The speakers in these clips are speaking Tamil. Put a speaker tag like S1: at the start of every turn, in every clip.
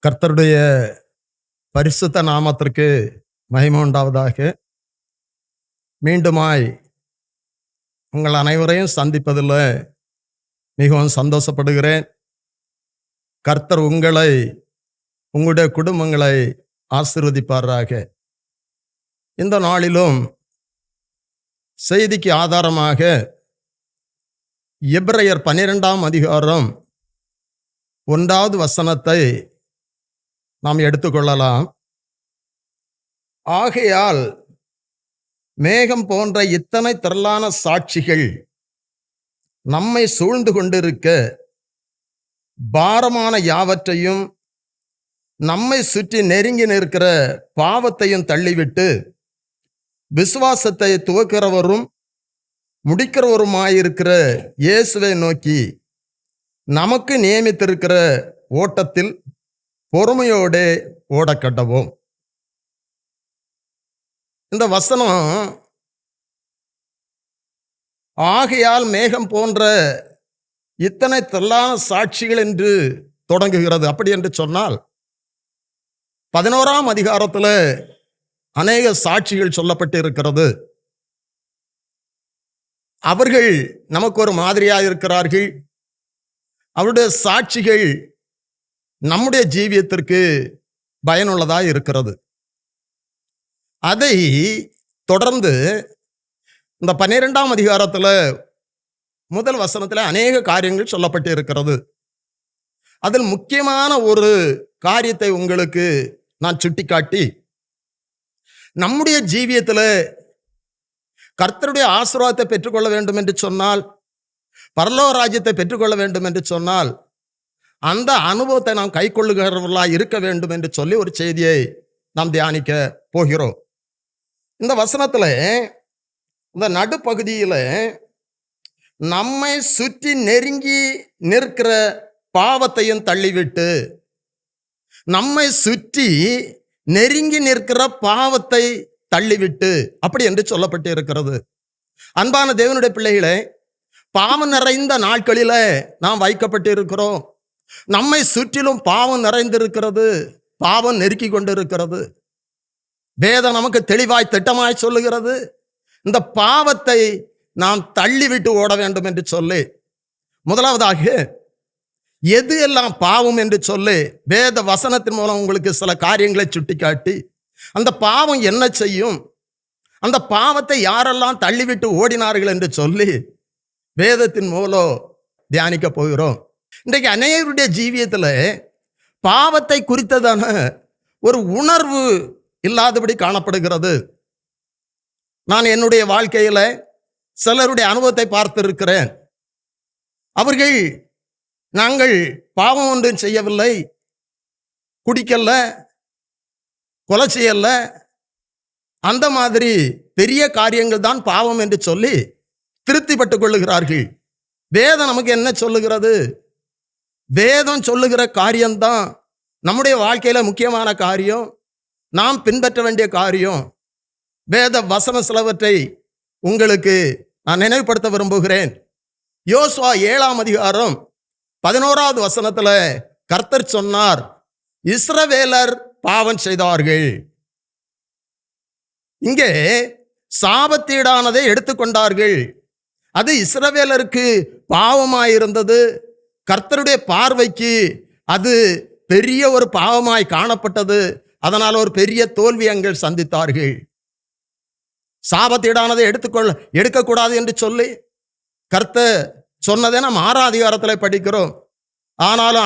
S1: கர்த்தருடைய பரிசுத்த நாமத்திற்கு மகிமை உண்டாவதாக. மீண்டுமாய் உங்கள் அனைவரையும் சந்திப்பதில் மிகவும் சந்தோஷப்படுகிறேன். கர்த்தர் உங்களை, உங்களுடைய குடும்பங்களை ஆசீர்வதிப்பாராக. இந்த நாளிலும் செய்திக்கு ஆதாரமாக எபிரெயர் 12ஆம் அதிகாரம் 1வது வசனத்தை நாம் எடுத்துக்கொள்ளலாம். ஆகையால் மேகம் போன்ற இத்தனை திரளான சாட்சிகள் நம்மை சூழ்ந்து கொண்டிருக்க, பாரமான யாவற்றையும் நம்மை சுற்றி நெருங்கி நிற்கிற பாவத்தையும் தள்ளிவிட்டு, விசுவாசத்தை துவக்கிறவரும் முடிக்கிறவருமாயிருக்கிற இயேசுவை நோக்கி நமக்கு நியமித்திருக்கிற ஓட்டத்தில் பொறுமையோடு ஓடக்கட்டவோம். இந்த வசனம் ஆகையால் மேகம் போன்ற இத்தனை திரளான சாட்சிகள் என்று தொடங்குகிறது. அப்படி என்று சொன்னால் 11ஆம் அதிகாரத்தில் அநேக சாட்சிகள் சொல்லப்பட்டு இருக்கிறது. அவர்கள் நமக்கு ஒரு மாதிரியாக இருக்கிறார்கள். அவருடைய சாட்சிகள் நம்முடைய ஜீவியத்திற்கு பயனுள்ளதாக இருக்கிறது. அதை தொடர்ந்து இந்த 12ஆம் அதிகாரத்தில் முதல் வசனத்தில் அநேக காரியங்கள் சொல்லப்பட்டு இருக்கிறது. அதில் முக்கியமான ஒரு காரியத்தை உங்களுக்கு நான் சுட்டிக்காட்டி, நம்முடைய ஜீவியத்தில் கர்த்தருடைய ஆசீர்வாதத்தை பெற்றுக்கொள்ள வேண்டும் என்று சொன்னால், பரலோக ராஜ்யத்தை பெற்றுக்கொள்ள வேண்டும் என்று சொன்னால், அந்த அனுபவத்தை நாம் கை கொள்ளுகிறவர்களாக இருக்க வேண்டும் என்று சொல்லி ஒரு செய்தியை நாம் தியானிக்க போகிறோம். இந்த வசனத்தில் இந்த நடுப்பகுதியில் நம்மை சுற்றி நெருங்கி நிற்கிற பாவத்தையும் தள்ளிவிட்டு, நம்மை சுற்றி நெருங்கி நிற்கிற பாவத்தை தள்ளிவிட்டு அப்படி என்று சொல்லப்பட்டு இருக்கிறது. அன்பான தேவனுடைய பிள்ளைகளே, பாவம் நிறைந்த நாட்களில நாம் வைக்கப்பட்டு இருக்கிறோம். நம்மை சுற்றிலும் பாவம் நிறைந்திருக்கிறது, பாவம் நெருக்கி கொண்டிருக்கிறது. வேதம் நமக்கு தெளிவாய் திட்டமாய் சொல்லுகிறது, இந்த பாவத்தை நாம் தள்ளிவிட்டு ஓட வேண்டும் என்று சொல்லி, முதலாவதாக எது எல்லாம் பாவம் என்று சொல்லி வேத வசனத்தின் மூலம் உங்களுக்கு சில காரியங்களை சுட்டிக்காட்டி, அந்த பாவம் என்ன செய்யும், அந்த பாவத்தை யாரெல்லாம் தள்ளிவிட்டு ஓடினார்கள் என்று சொல்லி வேதத்தின் மூலம் தியானிக்க போகிறோம். இன்றைக்கு அநேகருடைய ஜீவியத்தில் பாவத்தை குறித்ததான ஒரு உணர்வு இல்லாதபடி காணப்படுகிறது. நான் என்னுடைய வாழ்க்கையில் சிலருடைய அனுபவத்தை பார்த்திருக்கிறேன். அவர்கள் நாங்கள் பாவம் ஒன்றும் செய்யவில்லை, குடிக்கல, கொலை செய்யல, அந்த மாதிரி பெரிய காரியங்கள் தான் பாவம் என்று சொல்லி திருப்திப்பட்டுக் கொள்ளுகிறார்கள். வேதம் நமக்கு என்ன சொல்லுகிறது? வேதம் சொல்லுகிற காரியம்தான் நம்முடைய வாழ்க்கையில முக்கியமான காரியம், நாம் பின்பற்ற வேண்டிய காரியம். வேத வசன சிலவற்றை உங்களுக்கு நான் நினைவுபடுத்த விரும்புகிறேன். யோசுவா 7ஆம் அதிகாரம் 11வது வசனத்துல கர்த்தர் சொன்னார், இஸ்ரவேலர் பாவம் செய்தார்கள். இங்கே சாபத்தீடானதை எடுத்துக்கொண்டார்கள். அது இஸ்ரவேலருக்கு பாவமாயிருந்தது. கர்த்தருடைய பார்வைக்கு அது பெரிய ஒரு பாவமாய் காணப்பட்டது. அதனால் ஒரு பெரிய தோல்வி அங்கள் சந்தித்தார்கள். சாபத்தீடானதை எடுக்கக்கூடாது என்று சொல்லி கர்த்தர் சொன்னதை நாம் 6ஆம் அதிகாரத்தில் படிக்கிறோம். ஆனாலும்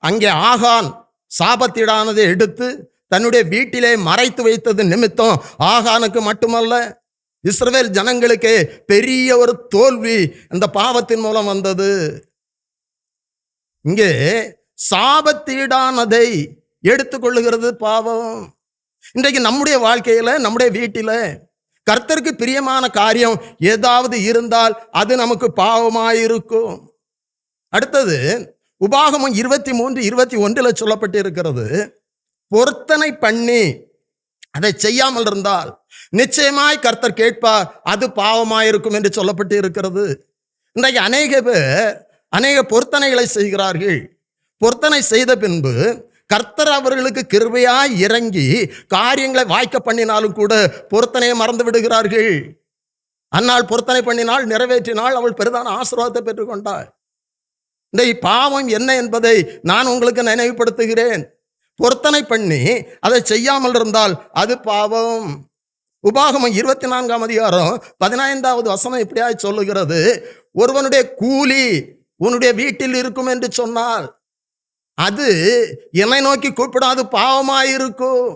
S1: அங்கே ஆகான் சாபத்தீடானதை எடுத்து தன்னுடைய வீட்டிலே மறைத்து வைத்தது நிமித்தம் ஆகானுக்கு மட்டுமல்ல, இஸ்ரவேல் ஜனங்களுக்கு பெரிய ஒரு தோல்வி அந்த பாவத்தின் மூலம் வந்தது. இங்கே சாபத்தீடானதை எடுத்துக்கொள்ளுகிறது பாவம். இன்றைக்கு நம்முடைய வாழ்க்கையில, நம்முடைய வீட்டில கர்த்தருக்கு பிரியமான காரியம் ஏதாவது இருந்தால் அது நமக்கு பாவமாயிருக்கும். அடுத்தது உபாகமம் 23:21 சொல்லப்பட்டு இருக்கிறது, பொருத்தனை பண்ணி அதை செய்யாமல் இருந்தால் நிச்சயமாய் கர்த்தர் கேட்பார், அது பாவமாயிருக்கும் என்று சொல்லப்பட்டு இருக்கிறது. இன்றைக்கு அநேக பேர் அநேக பொருத்தனைகளை செய்கிறார்கள். பொருத்தனை செய்த பின்பு கர்த்தர் அவர்களுக்கு கிருபையாய் இறங்கி காரியங்களை வாய்க்க பண்ணினாலும் கூட பொருத்தனையை மறந்து விடுகிறார்கள். அன்னாள் பொருத்தனை பண்ணினாள், நிறைவேற்றினாள், அவள் பெரிதான ஆசீர்வாதத்தை பெற்றுக்கொண்டாள். இந்த பாவம் என்ன என்பதை நான் உங்களுக்கு நினைவுபடுத்துகிறேன். பொருத்தனை பண்ணி அதை செய்யாமல் இருந்தால் அது பாவம். உபாகமம் 24ஆம் அதிகாரம் 15வது வசனம் இப்படியாய் சொல்லுகிறது, ஒருவனுடைய கூலி உன்னுடைய வீட்டில் இருக்கும் என்று சொன்னால் அது என்னை நோக்கி கூப்பிடாது பாவமாயிருக்கும்.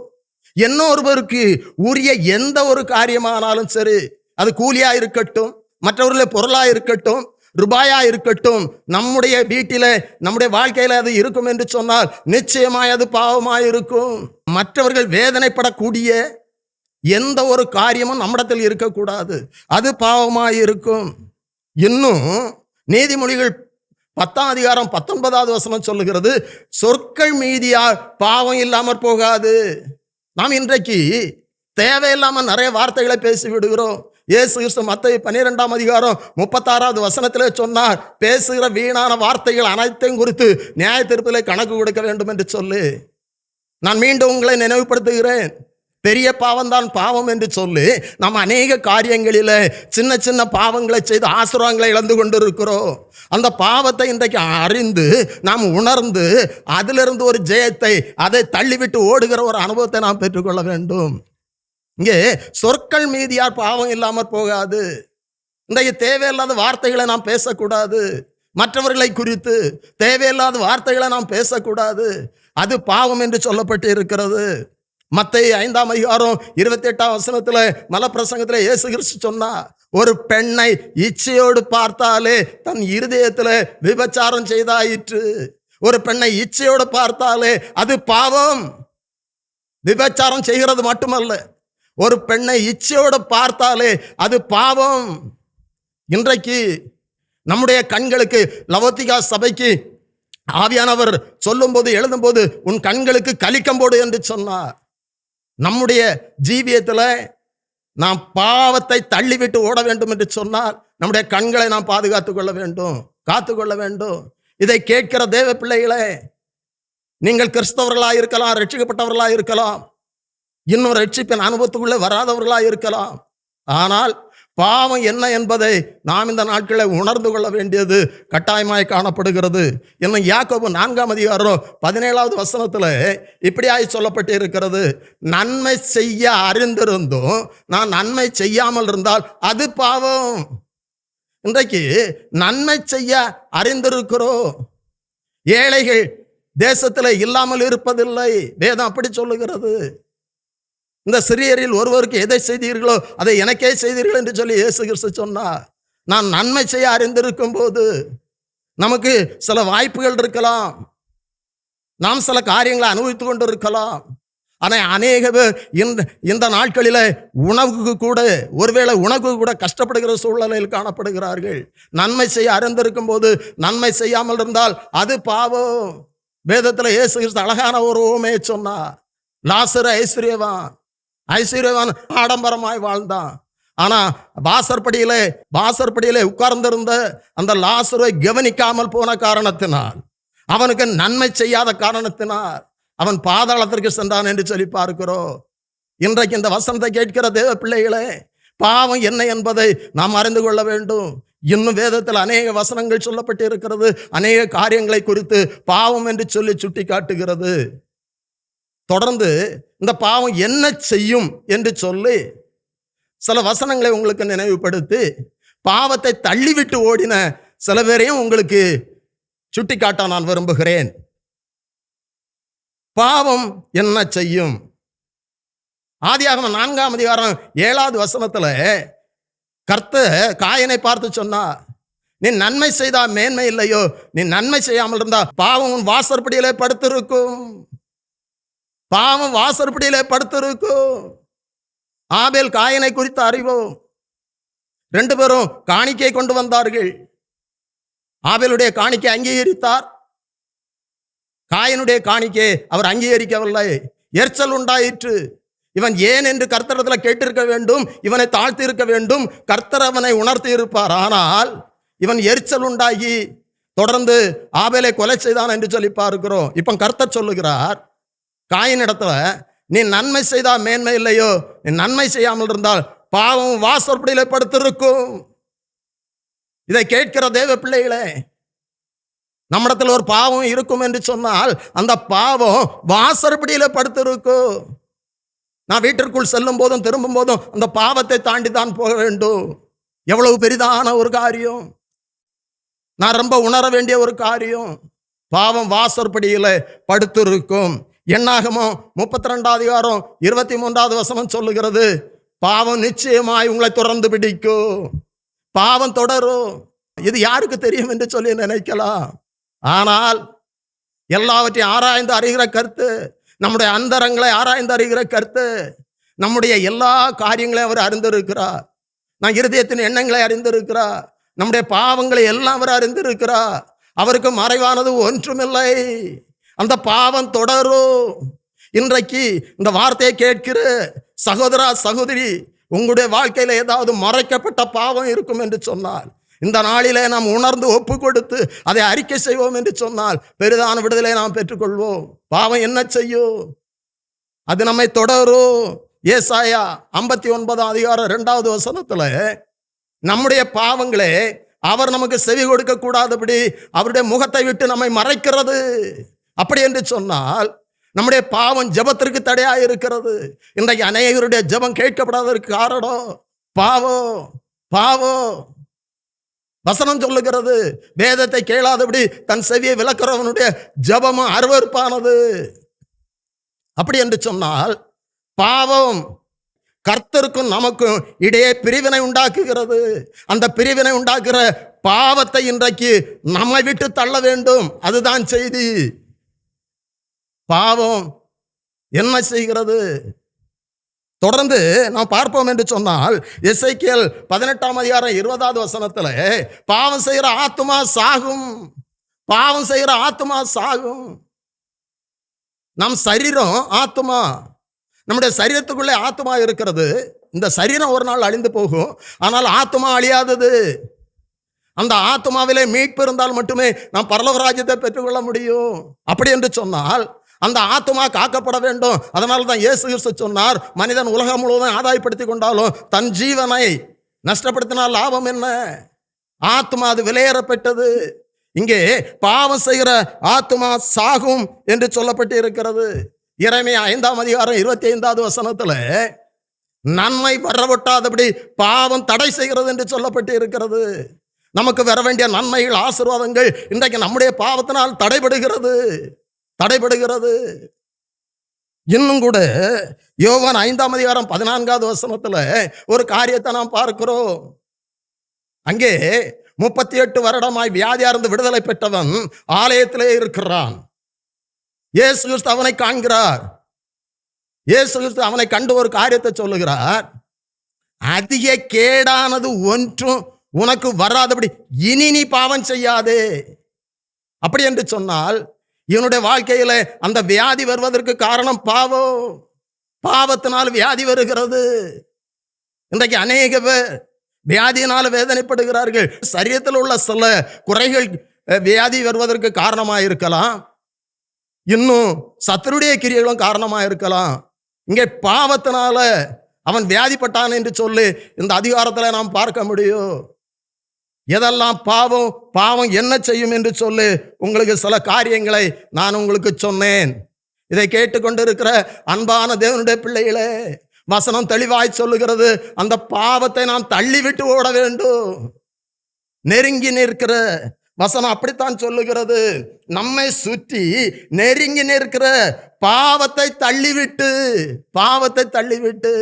S1: இன்னொருவருக்கு உரிய எந்த ஒரு காரியமானாலும் சரி, அது கூலியா இருக்கட்டும், மற்றவர்களுடைய பொருளா இருக்கட்டும், ரூபாயா இருக்கட்டும், நம்முடைய வீட்டில நம்முடைய வாழ்க்கையில அது இருக்கும் என்று சொன்னால் நிச்சயமாய் அது பாவமாயிருக்கும். மற்றவர்கள் வேதனைப்படக்கூடிய எந்த ஒரு காரியமும் நம்மிடத்தில் இருக்கக்கூடாது, அது பாவமாயிருக்கும். இன்னும் நீதிமொழிகள் 10ஆம் அதிகாரம் 19வது வசனம் சொல்லுகிறது, சொற்கள் மீதியா பாவம் இல்லாமற் போகாது. நாம் இன்றைக்கு தேவையில்லாம நிறைய வார்த்தைகளை பேசி விடுகிறோம். இயேசு கிறிஸ்து மத்தேயு 12ஆம் அதிகாரம் 36வது வசனத்திலே சொன்னார், பேசுகிற வீணான வார்த்தைகள் அனைத்தையும் குறித்து நியாய தீர்ப்பிலே கணக்கு கொடுக்க வேண்டும் என்று சொல்லி. நான் மீண்டும் உங்களை நினைவுபடுத்துகிறேன், பெரிய பாவம்தான் பாவம் என்று சொல்லி நாம் அநேக காரியங்களில் சின்ன சின்ன பாவங்களை செய்து ஆசீர்வாதங்களை இழந்து கொண்டு இருக்கிறோம். அந்த பாவத்தை இன்றைக்கு அறிந்து நாம் உணர்ந்து அதிலிருந்து ஒரு ஜெயத்தை, அதை தள்ளிவிட்டு ஓடுகிற ஒரு அனுபவத்தை நாம் பெற்றுக்கொள்ள வேண்டும். இங்கே சொற்கள் மீதியார் பாவம் இல்லாமற் போகாது. இன்றைக்கு தேவையில்லாத வார்த்தைகளை நாம் பேசக்கூடாது. மற்றவர்களை குறித்து தேவையில்லாத வார்த்தைகளை நாம் பேசக்கூடாது, அது பாவம் என்று சொல்லப்பட்டு இருக்கிறது. மத்தேயு 5ஆம் அதிகாரம் 28ஆம் வசனத்தில் மலப்பிரசங்கத்தில் இயேசு கிறிஸ்து சொன்னார், ஒரு பெண்ணை இச்சையோடு பார்த்தாலே தன் இருதயத்தில் விபச்சாரம் செய்தாயிற்று. ஒரு பெண்ணை இச்சையோடு பார்த்தாலே அது பாவம். விபச்சாரம் செய்கிறது மட்டுமல்ல, ஒரு பெண்ணை இச்சையோடு பார்த்தாலே அது பாவம். இன்றைக்கு நம்முடைய கண்களுக்கு, லவோதிகா சபைக்கு ஆவியானவர் சொல்லும்போது எழுதும்போது, உன் கண்களுக்கு கலிக்கம்போடு என்று சொன்னார். நம்முடைய ஜீவியத்தில் நாம் பாவத்தை தள்ளிவிட்டு ஓட வேண்டும் என்று சொன்னால் நம்முடைய கண்களை நாம் பாதுகாத்து கொள்ள வேண்டும், காத்துக்கொள்ள வேண்டும். இதை கேட்கிற தேவ பிள்ளைகளே, நீங்கள் கிறிஸ்தவர்களாக இருக்கலாம், ரட்சிக்கப்பட்டவர்களாக இருக்கலாம், இன்னும் ரட்சிப்பின் அனுபவத்துக்குள்ளே வராதவர்களாக இருக்கலாம். ஆனால் பாவம் என்ன என்பதை நாம் இந்த நாட்களில் உணர்ந்து கொள்ள வேண்டியது கட்டாயமாய் காணப்படுகிறது. இன்னும் யாக்கோபு 4ஆம் அதிகாரம் 17வது வசனத்தில் இப்படியாய் சொல்லப்பட்டு இருக்கிறது, நன்மை செய்ய அறிந்திருந்தும் நான் நன்மை செய்யாமல் இருந்தால் அது பாவம். இன்றைக்கு நன்மை செய்ய அறிந்திருக்கிறோம், ஏழைகள் தேசத்தில் இல்லாமல் இருப்பதில்லை, வேதம் அப்படி சொல்லுகிறது. இந்த சிறியரில் ஒருவருக்கு எதை செய்தீர்களோ அதை எனக்கே செய்தீர்கள் என்று சொல்லி இயேசு கிறிஸ்து சொன்னார். நான் நன்மை செய்ய அறிந்திருக்கும் போது நமக்கு சில வாய்ப்புகள் இருக்கலாம், நாம் சில காரியங்களை அனுபவித்து கொண்டு இருக்கலாம். ஆனால் அநேக பேர் இந்த நாட்களில் உணவுக்கு கூட, ஒருவேளை உணவுக்கு கூட கஷ்டப்படுகிற சூழ்நிலையில் காணப்படுகிறார்கள். நன்மை செய்ய அறிந்திருக்கும் போது நன்மை செய்யாமல் இருந்தால் அது பாவம். வேதத்தில் இயேசு கிறிஸ்து அழகான ஒரு உவமையை சொன்னார். லாசரு ஐஸ்வர்யவான் ஆடம்பரமாய் வாழ்ந்தான். ஆனா வாசற்படியிலே உட்கார்ந்திருந்த அந்த லாசரை கவனிக்காமல் போன காரணத்தினால், அவனுக்கு நன்மை செய்யாத காரணத்தினால் அவன் பாதாளத்திற்கு சென்றான் என்று சொல்லி பார்க்கிறோம். இன்றைக்கு இந்த வசனத்தை கேட்கிற தேவ பிள்ளைகளே, பாவம் என்ன என்பதை நாம் அறிந்து கொள்ள வேண்டும். இன்னும் வேதத்தில் அநேக வசனங்கள் சொல்லப்பட்டு இருக்கிறது, அநேக காரியங்களை குறித்து பாவம் என்று சொல்லி சுட்டி காட்டுகிறது. தொடர்ந்து இந்த பாவம் என்ன செய்யும் என்று சொல்லி சில வசனங்களை உங்களுக்கு நினைவுபடுத்தி பாவத்தை தள்ளிவிட்டு ஓடின சில பேரையும் உங்களுக்கு சுட்டி காட்ட நான் விரும்புகிறேன். பாவம் என்ன செய்யும்? ஆதியாகமம் 4ஆம் அதிகாரம் 7வது வசனத்தில் கர்த்தர் காயனை பார்த்து சொன்னார், நீ நன்மை செய்தா மேன்மை இல்லையோ, நீ நன்மை செய்யாமல் இருந்தா பாவம் உன் வாசற்படியிலே படுத்திருக்கும். பாவம் வாசற்படியிலே படுத்திருக்கும். ஆபேல் காயனை குறித்து அறிவோம். 2 பேரும் காணிக்கை கொண்டு வந்தார்கள். ஆபேலுடைய காணிக்கை அங்கீகரித்தார், காயனுடைய காணிக்கை அவர் அங்கீகரிக்கவில்லை. எரிச்சல் உண்டாயிற்று. இவன் ஏன் என்று கர்த்தரிடத்தில் கேட்டிருக்க வேண்டும், இவனை தாழ்த்தி இருக்க வேண்டும், கர்த்தர் அவனை உணர்த்தி இருப்பார். ஆனால் இவன் எரிச்சல் உண்டாகி தொடர்ந்து ஆபேலை கொலை செய்தான் என்று சொல்லி பார்க்கிறோம். இப்போ கர்த்தர் சொல்லுகிறார், காயின் இடத்துல நீ நன்மை செய்தா மேன்மை இல்லையோ, நீ நன்மை செய்யாமல் இருந்தால் பாவம் வாசற்படியிலே படுத்திருக்கும். இதை கேட்கிற தேவ பிள்ளைகளே, நம்மிடத்தில் ஒரு பாவம் இருக்கும் என்று சொன்னால் அந்த பாவம் வாசற்படியிலே படுத்திருக்கும். நான் வீட்டிற்குள் செல்லும் போதும் திரும்பும் போதும் அந்த பாவத்தை தாண்டி தான் போக வேண்டும். எவ்வளவு பெரிதான ஒரு காரியம், நான் ரொம்ப உணர வேண்டிய ஒரு காரியம். பாவம் வாசற்படியிலே படுத்திருக்கும். என்னாகமம் 32:23 சொல்லுகிறது, பாவம் நிச்சயமாய் உங்களை தொடர்ந்து பிடிக்கும், பாவம் தொடரும். இது யாருக்கு தெரியும் என்று சொல்லி நினைக்கலாம். ஆனால் எல்லாவற்றையும் ஆராய்ந்து அறிகிற கர்த்து, நம்முடைய அந்தரங்களை ஆராய்ந்து அறிகிற கர்த்து, நம்முடைய எல்லா காரியங்களையும் அவர் அறிந்திருக்கிறார். நான் இருதயத்தின் எண்ணங்களை அறிந்திருக்கிறார். நம்முடைய பாவங்களை எல்லாம் அவர் அறிந்திருக்கிறார். அவருக்கு மறைவானது ஒன்றுமில்லை. அந்த பாவம் தொடரும். இன்றைக்கு இந்த வார்த்தையை கேட்கிற சகோதரா சகோதரி, உங்களுடைய வாழ்க்கையில் ஏதாவது மறைக்கப்பட்ட பாவம் இருக்கும் என்று சொன்னால், இந்த நாளிலே நாம் உணர்ந்து ஒப்பு கொடுத்து அதை அறிக்கை செய்வோம் என்று சொன்னால் பெரிதான விடுதலை நாம் பெற்றுக்கொள்வோம். பாவம் என்ன செய்யும்? அது நம்மை தொடரும். ஏசாயா 59:2 நம்முடைய பாவங்களே அவர் நமக்கு செவி கொடுக்க கூடாதபடி அவருடைய முகத்தை விட்டு நம்மை மறைக்கிறது. அப்படி என்று சொன்னால் நம்முடைய பாவம் ஜெபத்திற்கு தடையாக இருக்கிறது. இன்றைக்கு அநேகருடைய ஜெபம் கேட்கப்படாததற்கு காரணம் பாவம். பாவம் வசனம் சொல்லுகிறது, வேதத்தை கேளாதபடி தன் செவியை விலக்கிறவனுடைய ஜெபமும் அருவருப்பானது. அப்படி என்று சொன்னால் பாவம் கர்த்தருக்கும் நமக்கும் இடையே பிரிவினை உண்டாக்குகிறது. அந்த பிரிவினை உண்டாக்குற பாவத்தை இன்றைக்கு நம்மை விட்டு தள்ள வேண்டும். அதுதான் செய்தி. பாவம் என்ன செய்கிறது? தொடர்ந்து நாம் பார்ப்போம் என்று சொன்னால் எசேக்கியேல் 18:20 பாவம் செய்கிற ஆத்துமா சாகும், பாவம் செய்கிற ஆத்துமா சாகும். நம் சரீரம் ஆத்துமா, நம்முடைய சரீரத்துக்குள்ளே ஆத்துமா இருக்கிறது. இந்த சரீரம் ஒரு நாள் அழிந்து போகும், ஆனால் ஆத்துமா அழியாதது. அந்த ஆத்துமாவிலே மீட்பு இருந்தால் மட்டுமே நாம் பரலோக ராஜ்யத்தை பெற்றுக்கொள்ள முடியும். அப்படி என்று சொன்னால் அந்த ஆத்துமா காக்கப்பட வேண்டும். அதனால தான் இயேசு கிறிஸ்து சொன்னார், மனிதன் உலகம் முழுவதும் ஆதாயப்படுத்தி கொண்டாலும் தன் ஜீவனை நஷ்டப்படுத்தினால் லாபம் என்ன? ஆத்துமா அது விலையேறப்பட்டது. இங்கே பாவம் செய்கிற ஆத்துமா சாகும் என்று சொல்லப்பட்டு இருக்கிறது. எரேமியா 5:25 நன்மை வரவிட்டாதபடி பாவம் தடை செய்கிறது என்று சொல்லப்பட்டு இருக்கிறது. நமக்கு வர வேண்டிய நன்மைகள் ஆசீர்வாதங்கள் இன்றைக்கு நம்முடைய பாவத்தினால் தடைபடுகிறது. இன்னும் கூட யோவான் 5:14 ஒரு காரியத்தை நாம் பார்க்கிறோம். அங்கே 38 வருடமாய் வியாதியார்ந்து விடுதலை பெற்றவன் ஆலயத்திலே இருக்கிறான். இயேசு கிறிஸ்து அவனை காண்கிறார். இயேசு கிறிஸ்து அவனை கண்டு ஒரு காரியத்தை சொல்லுகிறார், அதிக கேடானது ஒன்றும் உனக்கு வராதபடி இனி நீ பாவம் செய்யாதே. அப்படி என்று சொன்னால் இவனுடைய வாழ்க்கையில அந்த வியாதி வருவதற்கு காரணம் பாவம். பாவத்தினால் வியாதி வருகிறது. இன்றைக்கு அநேக பேர் வியாதியினால் வேதனைப்படுகிறார்கள். சரீரத்தில் உள்ள சில குறைகள் வியாதி வருவதற்கு காரணமாக இருக்கலாம், இன்னும் சத்துருடைய கிரியைகளும் காரணமாக இருக்கலாம். இங்கே பாவத்தினால அவன் வியாதிப்பட்டான் என்று சொல்லி இந்த அதிகாரத்தில் நாம் பார்க்க முடியும். எதெல்லாம் பாவம், பாவம் என்ன செய்யும் என்று சொல்லி உங்களுக்கு சில காரியங்களை நான் உங்களுக்கு சொன்னேன். இதை கேட்டுக்கொண்டிருக்கிற அன்பான தேவனுடைய பிள்ளைகளே, வசனம் தெளிவாய் சொல்லுகிறது, அந்த பாவத்தை நாம் தள்ளிவிட்டு ஓட வேண்டும். நெருங்கி நிற்கிற வசனம் அப்படித்தான் சொல்லுகிறது. நம்மை சுற்றி நெருங்கி நிற்கிற பாவத்தை தள்ளிவிட்டு.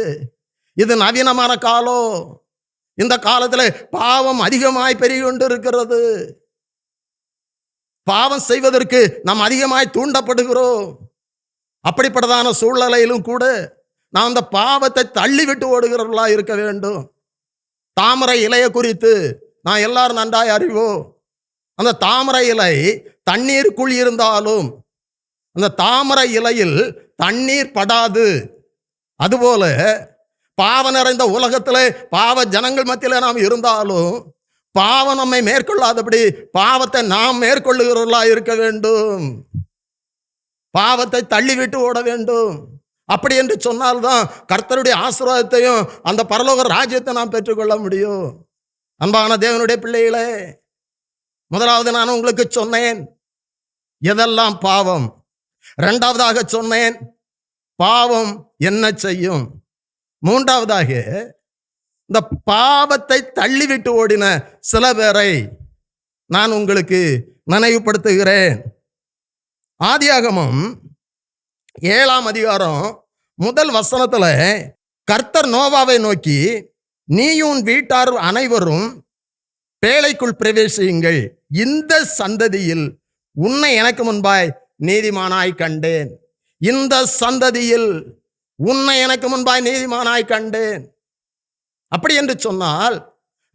S1: இது நவீனமான காலம். இந்த காலத்தில் பாவம் அதிகமாய் பெருகி கொண்டு இருக்கிறது. பாவம் செய்வதற்கு நாம் அதிகமாய் தூண்டப்படுகிறோம். அப்படிப்பட்டதான சூழ்நிலையிலும் கூட நாம் அந்த பாவத்தை தள்ளிவிட்டு ஓடுகிறவர்களா இருக்க வேண்டும். தாமரை இலையை குறித்து நான் எல்லாரும் நன்றாய் அறிவோம். அந்த தாமரை இலை தண்ணீருக்குள் இருந்தாலும் அந்த தாமரை இலையில் தண்ணீர் படாது. அதுபோல பாவம் நிறைந்த உலகத்திலே பாவ ஜனங்கள் மத்தியிலே நாம் இருந்தாலும் பாவம் நம்மை மேற்கொள்ளாதபடி பாவத்தை நாம் மேற்கொள்ளுகிறவர்களா இருக்க வேண்டும். பாவத்தை தள்ளிவிட்டு ஓட வேண்டும். அப்படி என்று சொன்னால்தான் கர்த்தருடைய ஆசீர்வாதத்தையும் அந்த பரலோக ராஜ்யத்தை நாம் பெற்றுக்கொள்ள முடியும். அன்பான தேவனுடைய பிள்ளைகளே, முதலாவது நான் உங்களுக்கு சொன்னேன் எதெல்லாம் பாவம். இரண்டாவதாக சொன்னேன் பாவம் என்ன செய்யும். மூன்றாவதாக இந்த பாவத்தை தள்ளிவிட்டு ஓடின சில பேரை நான் உங்களுக்கு நினைவுபடுத்துகிறேன். ஆதியாகமம் 7ஆம் அதிகாரம் 1 வசனத்துல கர்த்தர் நோவாவை நோக்கி, நீயும் உன் வீட்டார் அனைவரும் பேழைக்குள் பிரவேசியுங்கள், இந்த சந்ததியில் உன்னை எனக்கு முன்பாய் நீதிமானாய் கண்டேன். இந்த சந்ததியில் உன்னை எனக்கு முன்பாய் நீதிமானாய் கண்டேன். அப்படி என்று சொன்னால்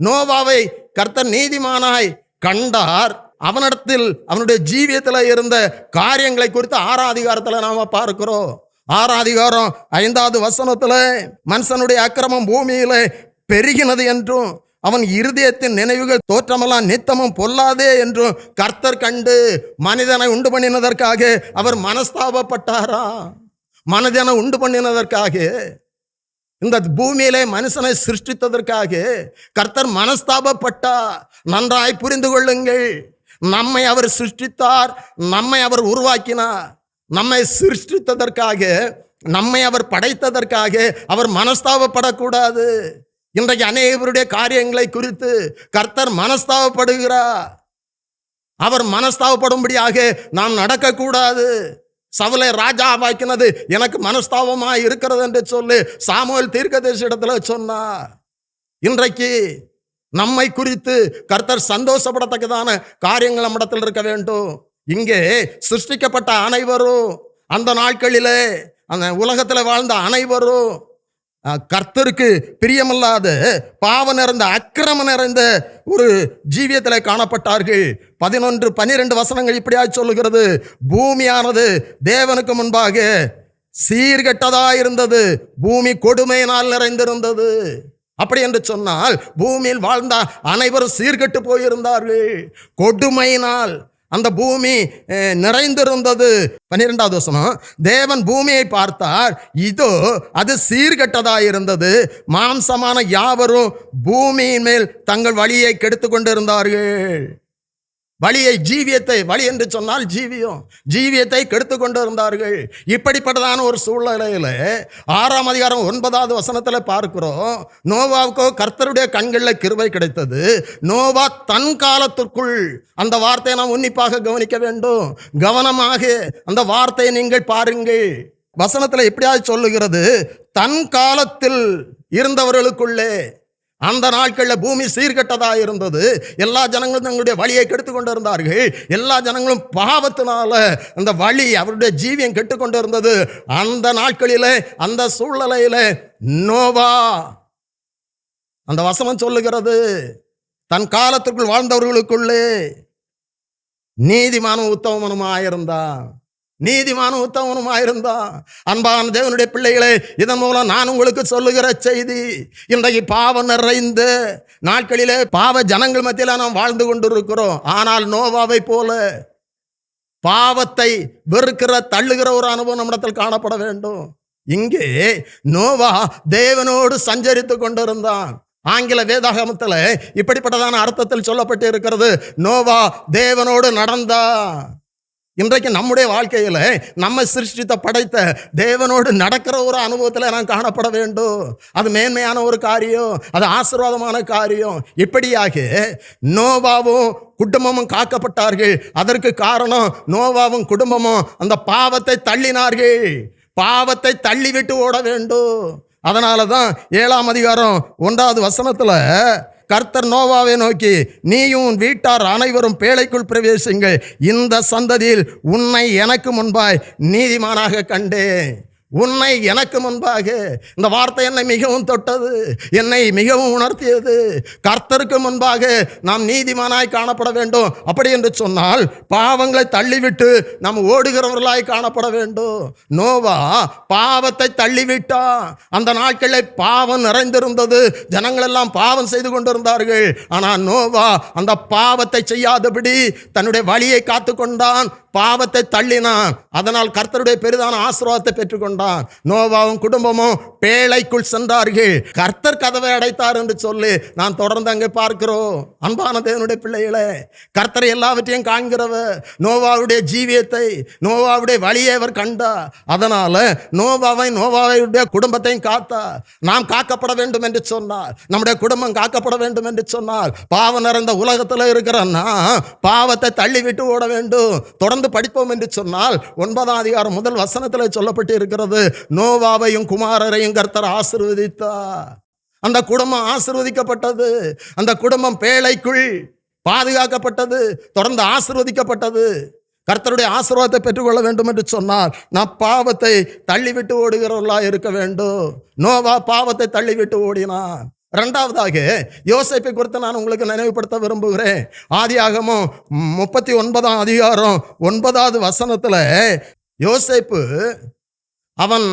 S1: நோவாவை கர்த்தர் நீதிமானாய் கண்டார். அவனிடத்தில் அவனுடைய ஜீவியத்தில் இருந்த காரியங்களை குறித்து 6ஆம் அதிகாரத்தில் நாம பார்க்கிறோம். 6ஆம் அதிகாரம் 5வது வசனத்தில் மனுஷனுடைய அக்கிரமம் பூமியிலே பெருகினது என்றும் அவன் இருதயத்தின் நினைவுகள் தோற்றமெல்லாம் நித்தமும் பொல்லாதே என்றும் கர்த்தர் கண்டு மனிதனை உண்டு பண்ணினதற்காக அவர் மனஸ்தாபப்பட்டாரா? மனிதனை உண்டு பண்ணினதற்காக, இந்த பூமியிலே மனுஷனை சிருஷ்டித்ததற்காக கர்த்தர் மனஸ்தாபப்பட்டார். நன்றாய் புரிந்து கொள்ளுங்கள், நம்மை அவர் சிருஷ்டித்தார், நம்மை அவர் உருவாக்கினார். நம்மை சிருஷ்டித்ததற்காக, நம்மை அவர் படைத்ததற்காக அவர் மனஸ்தாபப்படக்கூடாது. இன்றைக்கு அநேகருடைய காரியங்களை குறித்து கர்த்தர் மனஸ்தாபப்படுகிறார். அவர் மனஸ்தாபப்படும்படியாக நாம் நடக்கக்கூடாது. சவுலை ராஜாவாக்கினது எனக்கு மனஸ்தாபமாக இருக்கிறது என்று சொல்லி சாமுவேல் தீர்க்கதரிசியிடத்தில் சொன்னார். இன்றைக்கு நம்மை குறித்து கர்த்தர் சந்தோஷப்படத்தக்கதான காரியங்கள் நம்மிடத்தில் இருக்க வேண்டும். இங்கே சிருஷ்டிக்கப்பட்ட அனைவரும், அந்த நாட்களிலே அந்த உலகத்தில் வாழ்ந்த அனைவரும் கர்த்தருக்கு பிரியமில்லாத பாவ நிறைந்த அக்கிரமம் நிறைந்த ஒரு ஜீவியத்தில் காணப்பட்டார்கள். 11, 12 வசனங்கள் இப்படியா சொல்லுகிறது, பூமியானது தேவனுக்கு முன்பாக சீர்கெட்டதாயிருந்தது, பூமி கொடுமையினால் நிறைந்திருந்தது. அப்படி என்று சொன்னால் பூமியில் வாழ்ந்த அனைவரும் சீர்கெட்டு போயிருந்தார்கள். கொடுமையினால் அந்த பூமி நிறைந்திருந்தது. 12வது வசனம், தேவன் பூமியை பார்த்தார், இதோ அது சீர்கெட்டதாயிருந்தது, மாம்சமான யாவரும் பூமியின் மேல் தங்கள் வழியை கெடுத்து கொண்டிருந்தார்கள். வழியை, ஜீவியத்தை, வழி என்று சொன்னால் ஜீவியத்தை கெடுத்து கொண்டு இருந்தார்கள். இப்படிப்பட்டதான ஒரு சூழ்நிலையில் 6ஆம் அதிகாரம் 9வது வசனத்தில் பார்க்கிறோம், நோவாவுக்கோ கர்த்தருடைய கண்களில் கிருபை கிடைத்தது. நோவா தன் காலத்திற்குள், அந்த வார்த்தையை நாம் உன்னிப்பாக கவனிக்க வேண்டும். கவனமாக அந்த வார்த்தையை நீங்கள் பாருங்கள். வசனத்தில் எப்படியாவது சொல்லுகிறது, தன் காலத்தில் இருந்தவர்களுக்குள்ளே. அந்த நாட்களில் பூமி சீர்கெட்டதாக இருந்தது. எல்லா ஜனங்களும் தங்களுடைய வழியை கெடுத்து கொண்டு இருந்தார்கள். எல்லா ஜனங்களும் பாவத்தினால அந்த வழி, அவருடைய ஜீவியம் கெட்டுக்கொண்டு இருந்தது. அந்த நாட்களில், அந்த சூழ்நிலையில் நோவா, அந்த வசனம் சொல்லுகிறது, தன் காலத்திற்குள் வாழ்ந்தவர்களுக்குள்ளே நீதிமானும் உத்தமனுமாயிருந்தான். நீதிமானும் உத்தமனுமாயிருந்தான். அன்பான தேவனுடைய பிள்ளைகளே, இதன் மூலம் நான் உங்களுக்கு சொல்லுகிற செய்தி, இன்றைக்கு பாவம் நிறைந்த நாட்களிலே பாவ ஜனங்கள் மத்தியில் நாம் வாழ்ந்து கொண்டிருக்கிறோம். ஆனால் நோவாவை போல பாவத்தை வெறுக்கிற, தள்ளுகிற ஒரு அனுபவம் நம்மிடத்தில் காணப்பட வேண்டும். இங்கே நோவா தேவனோடு சஞ்சரித்து கொண்டிருந்தான். ஆங்கில வேதாகமத்தில் இப்படிப்பட்டதான அர்த்தத்தில் சொல்லப்பட்டு இருக்கிறது, நோவா தேவனோடு நடந்தான். இன்றைக்கு நம்முடைய வாழ்க்கையில் நம்ம சிருஷ்டித்த படைத்த தேவனோடு நடக்கிற ஒரு அனுபவத்தில் நாம் காணப்பட வேண்டும். அது மேன்மையான ஒரு காரியம், அது ஆசீர்வாதமான காரியம். இப்படியாக நோவாவும் குடும்பமும் காக்கப்பட்டார்கள். அதற்கு காரணம் நோவாவும் குடும்பமும் அந்த பாவத்தை தள்ளினார்கள். பாவத்தை தள்ளிவிட்டு ஓட வேண்டும். அதனால தான் 7ஆம் அதிகாரம் 1வது வசனத்தில் கர்த்தர் நோவாவை நோக்கி, நீயும் வீட்டார் அனைவரும் பேழைக்குள் பிரவேசிங்கள், இந்த சந்ததியில் உன்னை எனக்கு முன்பாய் நீதிமானாக கண்டேன். உன்னை எனக்கு முன்பாக. இந்த வார்த்தை என்னை மிகவும் தொட்டது, என்னை மிகவும் உணர்த்தியது. கர்த்தருக்கு முன்பாக நாம் நீதிமானாய் காணப்பட வேண்டும். அப்படி என்று சொன்னால் பாவங்களை தள்ளிவிட்டு நாம் ஓடுகிறவர்களாய் காணப்பட வேண்டும். நோவா பாவத்தை தள்ளிவிட்டான். அந்த நாட்களில் பாவம் நிறைந்திருந்தது, ஜனங்கள் எல்லாம் பாவம் செய்து கொண்டிருந்தார்கள். ஆனால் நோவா அந்த பாவத்தை செய்யாதபடி தன்னுடைய வழியை காத்து கொண்டான், பாவத்தை தள்ளினான். அதனால் கர்த்தருடைய பெரிதான ஆசீர்வாதத்தை பெற்றுக்கொண்டான். நோவாவும் குடும்பமும் பேழைக்குள் சென்றார்கள். கர்த்தர் கதவை அடைத்தார் என்று சொல்லி நான் தொடர்ந்து அங்கே பார்க்கிறோம். அன்பான தேவனுடைய பிள்ளைகளே, கர்த்தர் எல்லாவற்றையும் காண்கிறவர். நோவாவுடைய ஜீவியத்தை, நோவாவுடைய வழியை அவர் கண்டார். அதனால நோவாவுடைய குடும்பத்தையும் காத்தார். நாம் காக்கப்பட வேண்டும் என்று சொன்னார். நம்முடைய குடும்பம் காக்கப்பட வேண்டும் என்று சொன்னால் பாவம் நிறைந்த உலகத்தில் இருக்கிறன்னா பாவத்தை தள்ளிவிட்டு ஓட வேண்டும். தொடர்ந்து படிப்போம் என்று சொன்னால் 9ஆம் அதிகாரம் முதல் வசனத்தில் சொல்லப்பட்டு இருக்கிறது, நோவாவையும் குமாரரையும் கர்த்தர் ஆசீர்வதித்தார். அந்த குடும்பம் ஆசீர்வதிக்கப்பட்டது. அந்த குடும்பம் பேழைக்குள் பாதுகாக்கப்பட்டது, தொடர்ந்து ஆசீர்வதிக்கப்பட்டது. கர்த்தருடைய ஆசீர்வாதத்தை பெற்றுக்கொள்ள வேண்டும் என்று சொன்னால் நான் பாவத்தை தள்ளிவிட்டு ஓடுகிறவர்களா இருக்க வேண்டும். நோவா பாவத்தை தள்ளிவிட்டு ஓடினான். இரண்டாவதாக யோசேப்பை குறித்து நான் உங்களுக்கு நினைவுபடுத்த விரும்புகிறேன். ஆதியாகமம் 39ஆம் அதிகாரம் 9வது வசனத்தில் யோசேப்பு அவன்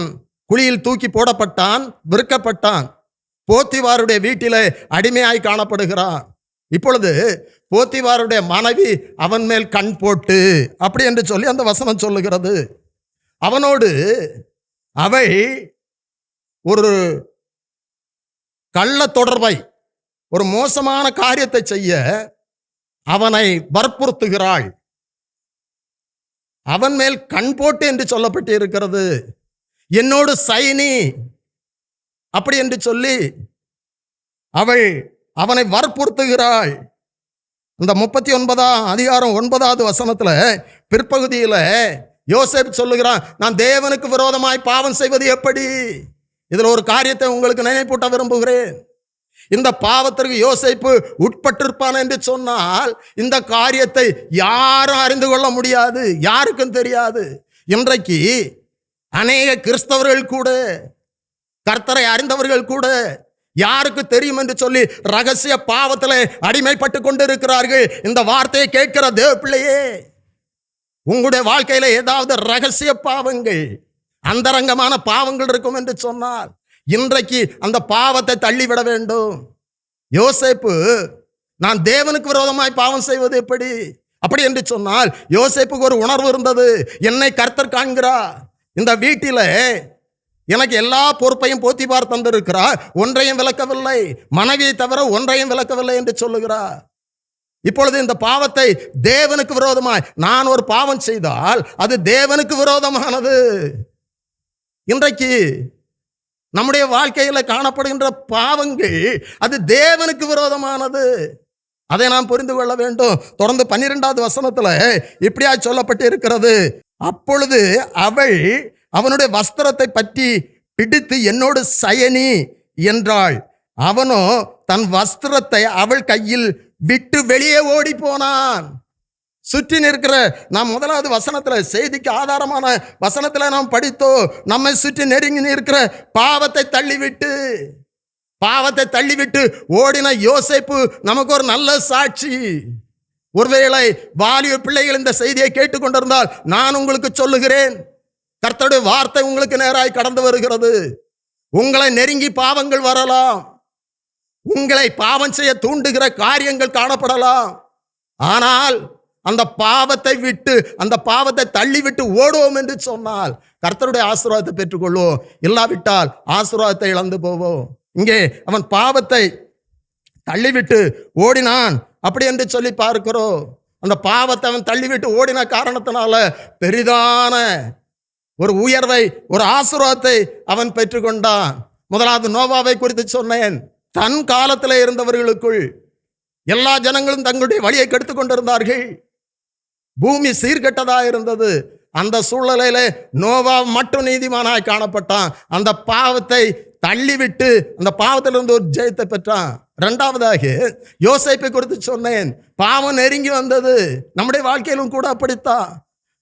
S1: குழியில் தூக்கி போடப்பட்டான், விற்கப்பட்டான், போத்திவாருடைய வீட்டிலே அடிமையாய் காணப்படுகிறான். இப்பொழுது போத்திவாருடைய மனைவி அவன் மேல் கண் போட்டு அப்படி என்று சொல்லி அந்த வசனம் சொல்லுகிறது. அவனோடு அவள் ஒரு கள்ள தொடர்பை, ஒரு மோசமான காரியத்தை செய்ய அவனை வற்புறுத்துகிறாள். அவன் மேல் கண் போட்டு என்று சொல்லப்பட்டு இருக்கிறது. என்னோடு சைனி அப்படி என்று சொல்லி அவள் அவனை வற்புறுத்துகிறாள். இந்த 39ஆம் அதிகாரம் 9வது வசனத்தில் பிற்பகுதியில் யோசேப்பு சொல்லுகிறான், நான் தேவனுக்கு விரோதமாய் பாவம் செய்வது எப்படி? இதில் ஒரு காரியத்தை உங்களுக்கு நினைப்பூட்ட விரும்புகிறேன். இந்த பாவத்திற்கு யோசேப்பு உட்பட்டிருப்பான் என்று சொன்னால் இந்த காரியத்தை யாரும் அறிந்து கொள்ள முடியாது, யாருக்கும் தெரியாது. இன்றைக்கு அநேக கிறிஸ்தவர்கள் கூட, கர்த்தரை அறிந்தவர்கள் கூட யாருக்கு தெரியும் என்று சொல்லி ரகசிய பாவத்தில் அடிமைப்பட்டு கொண்டிருக்கிறார்கள். இந்த வார்த்தையை கேட்கிற தேவ பிள்ளையே, உங்களுடைய வாழ்க்கையில ஏதாவது ரகசிய பாவங்கள், அந்தரங்கமான பாவங்கள் இருக்கும் என்று சொன்னால் இன்றைக்கு அந்த பாவத்தை தள்ளிவிட வேண்டும். யோசேப்பு நான் தேவனுக்கு விரோதமாய் பாவம் செய்வது எப்படி அப்படி என்று சொன்னால் யோசேப்புக்கு ஒரு உணர்வு இருந்தது. என்னை கர்த்தர் காண்கிறார், இந்த வீட்டில் எனக்கு எல்லா பொறுப்பையும் போத்திபார் தந்திருக்கிறார், ஒன்றையும் விளக்கவில்லை, மனைவியை தவிர ஒன்றையும் விளக்கவில்லை என்று சொல்லுகிறார். இப்பொழுது இந்த பாவத்தை தேவனுக்கு விரோதமாய் நான் ஒரு பாவம் செய்தால் அது தேவனுக்கு விரோதமானது. இன்றைக்கு நம்முடைய வாழ்க்கையில் காணப்படுகின்ற பாவங்கள் அது தேவனுக்கு விரோதமானது. அதை நாம் புரிந்து கொள்ள வேண்டும். தொடர்ந்து 12வது வசனத்தில் இப்படியா சொல்லப்பட்டு இருக்கிறது, அப்பொழுது அவள் அவனுடைய வஸ்திரத்தை பற்றி பிடித்து என்னோடு சயனி என்றாள். அவனோ தன் வஸ்திரத்தை அவள் கையில் விட்டு வெளியே ஓடி போனான். சுற்றி நிற்கிற நாம் 1வது வசனத்தில், செய்திக்கு ஆதாரமான வசனத்தில் நாம் படித்தோம், நம்மை சுற்றி நெருங்கி நிற்கிற பாவத்தை தள்ளிவிட்டு ஓடின யோசேப்பு நமக்கு ஒரு நல்ல சாட்சி. ஒருவேளை வாலிப பிள்ளைகள் இந்த செய்தியை கேட்டுக்கொண்டிருந்தால் நான் உங்களுக்கு சொல்லுகிறேன், கர்த்தருடைய வார்த்தை உங்களுக்கு நேராய் கடந்து வருகிறது. உங்களை நெருங்கி பாவங்கள் வரலாம், உங்களை பாவம் செய்ய தூண்டுகிற காரியங்கள் காணப்படலாம். ஆனால் அந்த பாவத்தை விட்டு, அந்த பாவத்தை தள்ளிவிட்டு ஓடுவோம் என்று சொன்னால் கர்த்தருடைய ஆசீர்வாதத்தை பெற்றுக்கொள்வோம். இல்லாவிட்டால் ஆசீர்வாதத்தை இழந்து போவோம். இங்கே அவன் பாவத்தை தள்ளிவிட்டு ஓடினான் அப்படி என்று சொல்லி பார்க்கிறோம். அந்த பாவத்தை அவன் தள்ளிவிட்டு ஓடின காரணத்தினால பெரிதான ஒரு உயர்வை, ஒரு ஆசீர்வாதத்தை அவன் பெற்றுக்கொண்டான். முதலாவது நோவாவை குறித்து சொன்னேன். தன் காலத்தில் இருந்தவர்களுக்குள் எல்லா ஜனங்களும் தங்களுடைய வழியை கெடுத்து கொண்டிருந்தார்கள். பூமி சீர்கெட்டதாக இருந்தது. அந்த சூழ்நிலையில நோவா மட்டும் நீதிமானாய் காணப்பட்டான். அந்த பாவத்தை தள்ளிவிட்டு அந்த பாவத்திலிருந்து ஒரு ஜெயத்தை பெற்றான். இரண்டாவதாக யோசேப்பை குறித்து சொன்னேன். பாவம் நெருங்கி வந்தது. நம்முடைய வாழ்க்கையிலும் கூட அப்படித்தான்.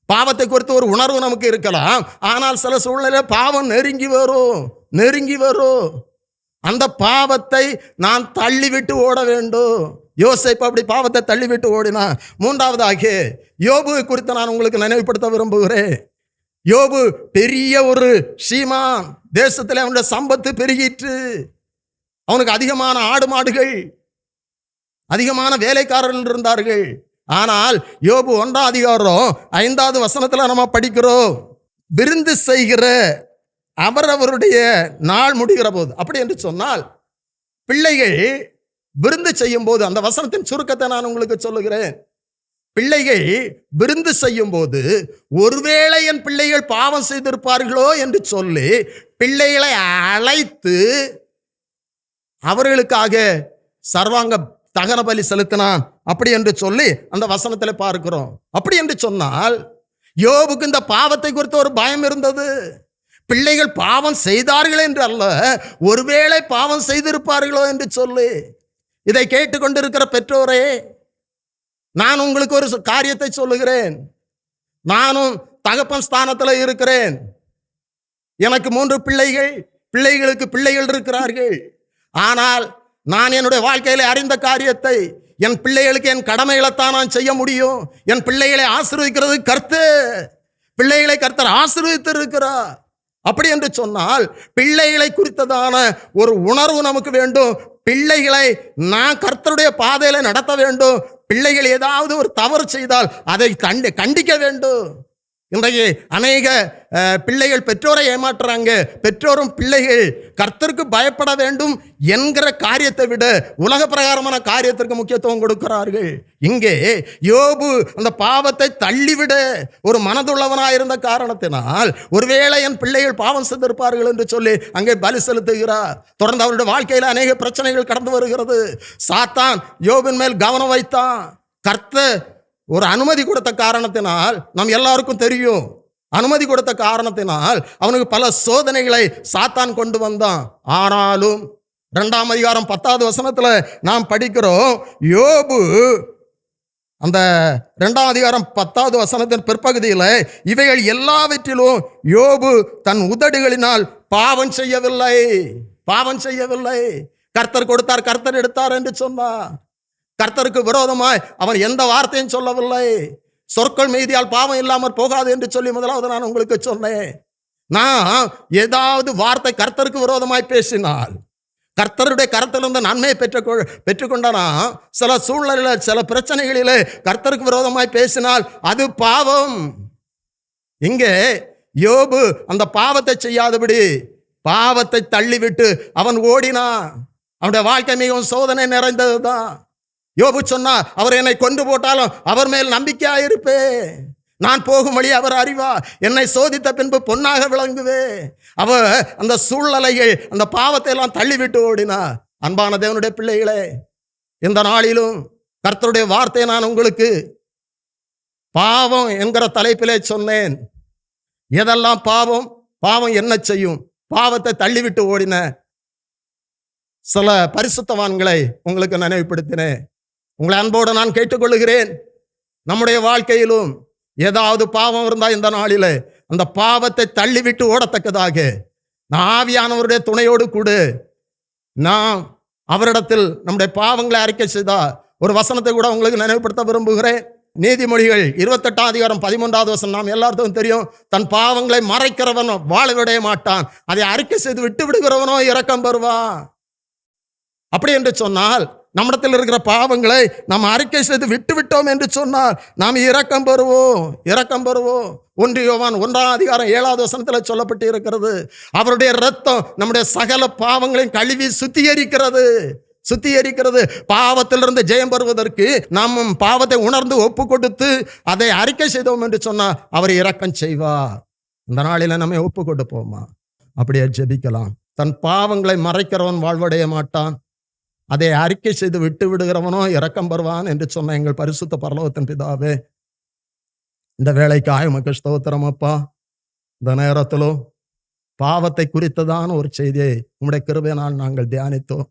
S1: பாவத்தை குறித்து ஒரு உணர்வு நமக்கு இருக்கலாம், ஆனால் சில சூழ்நிலை பாவம் நெருங்கி வரும். அந்த பாவத்தை நான் தள்ளிவிட்டு ஓட வேண்டும். யோசேப்பு அப்படி பாவத்தை தள்ளிவிட்டு ஓடினா. மூன்றாவதாக யோபுவை குறித்து நான் உங்களுக்கு நினைவுபடுத்த விரும்புகிறேன். யோபு பெரிய ஒரு சீமான். தேசத்தில் அவனுடைய சம்பத்து பெருகிற்று. அவனுக்கு அதிகமான ஆடு மாடுகள், அதிகமான வேலைக்காரர்கள் இருந்தார்கள். ஆனால் யோபு 1:5 நம்ம படிக்கிறோம், விருந்து செய்கிற அவரவருடைய நாள் முடிகிற போது. அப்படி என்று சொன்னால் பிள்ளைகள் விருந்து செய்யும் போது, அந்த வசனத்தின் சுருக்கத்தை நான் உங்களுக்கு சொல்லுகிறேன். பிள்ளைகள் விருந்து செய்யும் போது ஒருவேளை என் பிள்ளைகள் பாவம் செய்திருப்பார்களோ என்று சொல்லி பிள்ளைகளை அழைத்து அவர்களுக்காக சர்வாங்க தகன பலி செலுத்தினான். அப்படி என்று சொல்லி அந்த வசனத்தில் பார்க்கிறோம். அப்படி என்று சொன்னால் யோபுக்கு இந்த பாவத்தை குறித்து ஒரு பயம் இருந்தது. பிள்ளைகள் பாவம் செய்தார்கள் என்று அல்ல, ஒருவேளை பாவம் செய்திருப்பார்களோ என்று சொல்லி. இதை கேட்டுக்கொண்டிருக்கிற பெற்றோரே, நான் உங்களுக்கு ஒரு காரியத்தை சொல்லுகிறேன். நானும் தகப்பன் ஸ்தானத்தில் இருக்கிறேன். எனக்கு 3 பிள்ளைகள், பிள்ளைகளுக்கு பிள்ளைகள் இருக்கிறார்கள். ஆனால் நான் என்னுடைய வாழ்க்கையில அறிந்த காரியத்தை, என் பிள்ளைகளுக்கு என் கடமைகளைத்தான் நான் செய்ய முடியும். என் பிள்ளைகளை ஆசீர்வதிக்கிறது கர்த்தர். பிள்ளைகளை கர்த்தர் ஆசீர்வதித்து இருக்கிறார். அப்படி என்று சொன்னால் பிள்ளைகளை குறித்ததான ஒரு உணர்வு நமக்கு வேண்டும். பிள்ளைகளை நான் கர்த்தருடைய பாதையில நடத்த வேண்டும். பிள்ளைகள் ஏதாவது ஒரு தவறு செய்தால் அதை கண்டிக்க வேண்டும். இன்றைக்கு அநேக பிள்ளைகள் பெற்றோரை ஏமாற்றுறாங்க. பெற்றோரும் பிள்ளைகள் கர்த்தருக்கு பயப்பட வேண்டும் என்கிற காரியத்தை விட உலக பிரகாரமான காரியத்திற்கு முக்கியத்துவம் கொடுக்கிறார்கள். இங்கே யோபு அந்த பாவத்தை தள்ளிவிட ஒரு மனதுள்ளவனாக இருந்த காரணத்தினால் ஒருவேளை என் பிள்ளைகள் பாவம் செய்திருப்பார்கள் என்று சொல்லி அங்கே பலி செலுத்துகிறார். தொடர்ந்து அவருடைய வாழ்க்கையில் அநேக பிரச்சனைகள் கடந்து வருகிறது. சாத்தான் யோபின் மேல் கவனம் வைத்தான். கர்த்தர் ஒரு அனுமதி கொடுத்த காரணத்தினால், நம் எல்லாருக்கும் தெரியும், அனுமதி கொடுத்த காரணத்தினால் அவனுக்கு பல சோதனைகளை சாத்தான் கொண்டு வந்தான். ஆனாலும் 2:10 நாம் படிக்கிறோம், யோபு அந்த 2:10 பிற்பகுதியில் இவைகள் எல்லாவற்றிலும் யோபு தன் உதடுகளினால் பாவம் செய்யவில்லை. கர்த்தர் கொடுத்தார், கர்த்தர் எடுத்தார் என்று சொன்னார். கர்த்தருக்கு விரோதமாய் அவன் எந்த வார்த்தையும் சொல்லவில்லை. சொற்கள் மீதியால் பாவம் இல்லாமல் போகாது என்று சொல்லி முதலாவது நான் உங்களுக்கு சொன்னேன். நான் ஏதாவது வார்த்தை கர்த்தருக்கு விரோதமாய் பேசினால், கர்த்தருடைய கரத்திலிருந்து நன்மையை பெற்றுக்கொண்டனா, சில சூழ்நிலையில் சில பிரச்சனைகளிலே கர்த்தருக்கு விரோதமாய் பேசினால் அது பாவம். இங்கே யோபு அந்த பாவத்தை செய்யாதபடி பாவத்தை தள்ளிவிட்டு அவன் ஓடினான். அவனுடைய வாழ்க்கை மிகவும் சோதனை நிறைந்ததுதான். யோபு சொன்னா, அவர் என்னை கொண்டு போட்டாலும் அவர் மேல் நம்பிக்கையாயிருப்பே. நான் போகும் வழி அவர் அறிவா. என்னை சோதித்த பின்பு பொன்னாக விளங்குவே. அவர் அந்த சூழ்நிலைகள், அந்த பாவத்தை எல்லாம் தள்ளிவிட்டு ஓடினா. அன்பான தேவனுடைய பிள்ளைகளே, இந்த நாளிலும் கர்த்தருடைய வார்த்தையை நான் உங்களுக்கு பாவம் என்கிற தலைப்பிலே சொன்னேன். எதெல்லாம் பாவம், பாவம் என்ன செய்யும், பாவத்தை தள்ளிவிட்டு ஓடின சில பரிசுத்தவான்களை உங்களுக்கு நினைவுபடுத்தினேன். உங்களை அன்போடு நான் கேட்டுக்கொள்கிறேன். நம்முடைய வாழ்க்கையிலும் ஏதாவது பாவம் இருந்தால் இந்த நாளில் அந்த பாவத்தை தள்ளிவிட்டு ஓடத்தக்கதாக ஆவியானவருடைய துணையோடு கூட நாம் அவரிடத்தில் நம்முடைய பாவங்களை அறிக்கை செய்தால், ஒரு வசனத்தை கூட உங்களுக்கு நினைவுபடுத்த விரும்புகிறேன். நீதிமொழிகள் 28:13 நாம் எல்லாருக்கும் தெரியும். தன் பாவங்களை மறைக்கிறவனோ வாழவிடைய மாட்டான், அதை அறிக்கை செய்து விட்டு விடுகிறவனோ இரக்கம் பெறுவான். அப்படி என்று சொன்னால் நம்மிடத்தில் இருக்கிற பாவங்களை நாம் அறிக்கை செய்து விட்டு விட்டோம் என்று சொன்னால் நாம் இரக்கம் பெறுவோம். 1 யோவான் 1:7 சொல்லப்பட்டு இருக்கிறது, அவருடைய இரத்தம் நம்முடைய சகல பாவங்களையும் கழுவி சுத்திகரிக்கிறது. பாவத்திலிருந்து ஜெயம் பெறுவதற்கு நாம் பாவத்தை உணர்ந்து ஒப்பு கொடுத்து அதை அறிக்கை செய்தோம் என்று சொன்னால் அவர் இரக்கம் செய்வார். இந்த நாளில் நம்ம ஒப்பு கொடுப்போமா? அப்படியே ஜெபிக்கலாம். தன் பாவங்களை மறைக்கிறவன் வாழ்வடைய மாட்டான், அதை அறிக்கை செய்து விட்டு விடுகிறவனோ இரக்கம் பெறுவான் என்று சொன்ன எங்கள் பரிசுத்த பரலோகத்தின் பிதாவே, இந்த வேலைக்காக உமக்கு ஸ்தோத்திரம் அப்பா. இந்த நேரத்திலும் பாவத்தை குறித்ததான ஒரு செய்தியை உம்முடைய கிருபையினால் நாங்கள் தியானித்தோம்.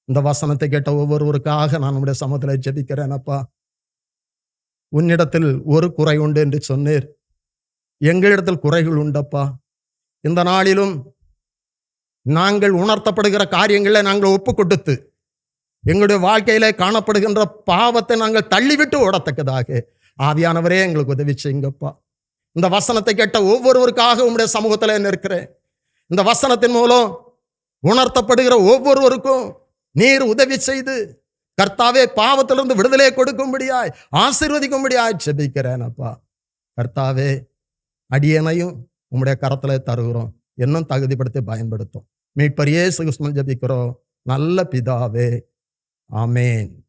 S1: இந்த வசனத்தை கேட்ட ஒவ்வொருவருக்காக நான் உம்முடைய சமூகத்தில் ஜெபிக்கிறேன் அப்பா. உன்னிடத்தில் ஒரு குறை உண்டு என்று சொன்னீர், எங்களிடத்தில் குறைகள் உண்டப்பா. இந்த நாளிலும் நாங்கள் உணர்த்தப்படுகிற காரியங்களை நாங்கள் ஒப்பு கொடுத்து எங்களுடைய வாழ்க்கையிலே காணப்படுகின்ற பாவத்தை நாங்கள் தள்ளிவிட்டு ஓடத்தக்கதாக ஆவியானவரே எங்களுக்கு உதவி செய்யுங்கப்பா. இந்த வசனத்தை கேட்ட ஒவ்வொருவருக்காக உம்முடைய சமூகத்தில் நிற்கிறேன். இந்த வசனத்தின் மூலம் உணர்த்தப்படுகிற ஒவ்வொருவருக்கும் நீர் உதவி செய்து கர்த்தாவே, பாவத்திலிருந்து விடுதலையை கொடுக்கும்படியாய், ஆசீர்வதிக்கும்படியாய் ஜெபிக்கிறேன் அப்பா. கர்த்தாவே, அடியேனையும் உம்முடைய கரத்துல தருகிறோம். இன்னும் தகுதிப்படுத்தி பயன்படுத்தும். மீட்பர் இயேசு கிறிஸ்துவின் ஜெபிக்கிறோம் நல்ல பிதாவே. ஆமென்.